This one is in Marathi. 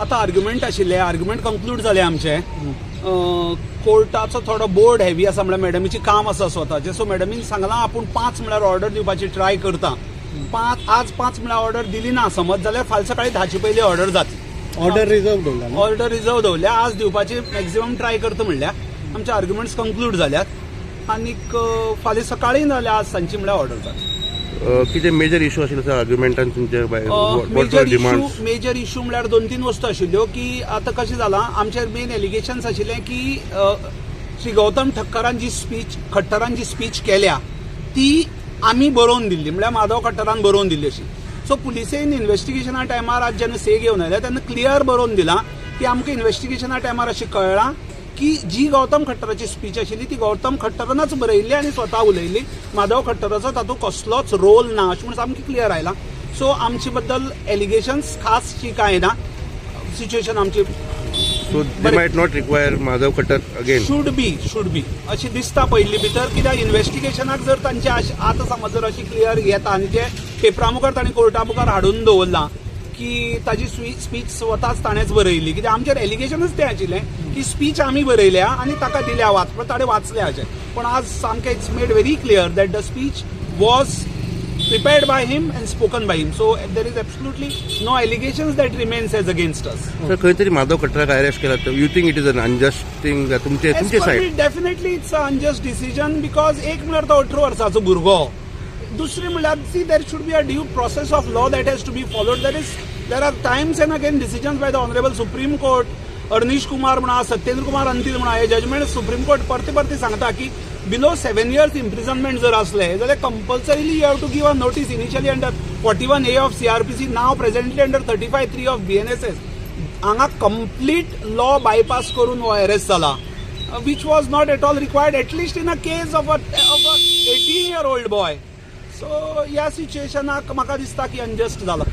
आतां आर्ग्युमेंट आशिल्ले, आर्ग्युमेंट कंक्लूड जाले आमचे. कोर्टाचो थोडो बोर्ड हेवी आसा म्हळ्यार मॅडमीची काम आसा स्वताचें, सो मॅडमीन सांगलां आपूण 5 म्हळ्यार ऑर्डर दिवपाची ट्राय करता. आज 5 म्हळ्यार ऑर्डर दिली ना समज जाल्यार फाल्यां सकाळीं 10चे पयलीं ऑर्डर जातली. ऑर्डर रिझर्व दवरला. ऑर्डर रिझर्व दवरल्या, आज दिवपाची मॅक्झिमम ट्राय करता म्हणल्या. आमचे आर्ग्युमेंट्स कंक्लूड जाल्यात आनीक फाल्यां सकाळीं नाल्यार आज सांजची म्हळ्यार ऑर्डर जातली. कितें मेजर इशू आशिल्लो सर आर्ग्युमेंटान तुमचे मेजर इशू म्हळ्यार 2-3 वस्तू आशिल्ल्यो की आतां कशें जालां, आमचे मेन एलिगेशन्स आशिल्ले की श्री गौतम ठक्करान जी स्पीच केल्या ती आमी बरोवन दिल्ली, म्हळ्यार माधव खट्टरान बरोवन दिल्ली अशी. सो पुलिसेन इन्व्हेस्टिगेशना टायमार आज जेन्ना से घेवन आयल्या तेन्ना क्लियर बरोवन दिलां की आमकां इन्व्हेस्टिगेशना टायमार अशें कळ्ळां की जी गौतम खट्टराची स्पीच आशिल्ली ती गौतम खट्टरानच बरयल्ली आनी स्वता उलयल्ली. माधव खट्टराचो तातूंत कसलोच रोल ना अशें म्हणून सामकें क्लियर आयलां. सो आमचे बद्दल एलिगेशन्स खासशी कांय ना. सिच्युएशन आमची so they might not require Madhav Khattar again. Should be अशें दिसता पयली भितर, कित्याक इन्व्हेस्टिगेशनाक जर तांचे आतां समज जर अशी क्लियर येता आनी जे पेपरा मुखार तांणी कोर्टा मुखार हाडून दवरलां की ताजी स्पीच स्वताच ताणेंच बरयली, कित्याक आमचेर एलिगेशनच तें आशिल्लें की स्पीच आमी बरयल्या आनी ताका दिल्या वाचपाक ताणें वाचलें हाचें. पूण आज सामकें it's made very clear that the speech was prepared by him and spoken by him. So there is absolutely no allegations that remains as against us. Sir खंय तरी माधव खट्टराक अरेस्ट केला, you think it is an unjust thing तुमचे side? Definitely it's a unjust decision, because एक म्हळ्यार तो 18 वर्साचो भुरगो, दुसरी म्हळ्यार सी there should be a due process of law that has to be followed. There are times and again decisions by the honourable Supreme Court. Arnesh Kumar म्हणा, सत्येंद्र कुमार अंतील म्हणा, हे जजमेंट सुप्रीम कोर्ट परते सांगता की बिलो 7 years इम्प्रिजनमेंट जर असले जाल्यार compulsorily you have to give a notice initially under 41A of CRPC, now presently under 35(3) of BNSS. हांगा कंप्लीट लॉ बायपास करून हो अरेस्ट जाला, which was not at all required at least in a case of a 18-year-old boy. So ह्या सिच्युएशनाक म्हाका दिसता की अनजस्ट जाला.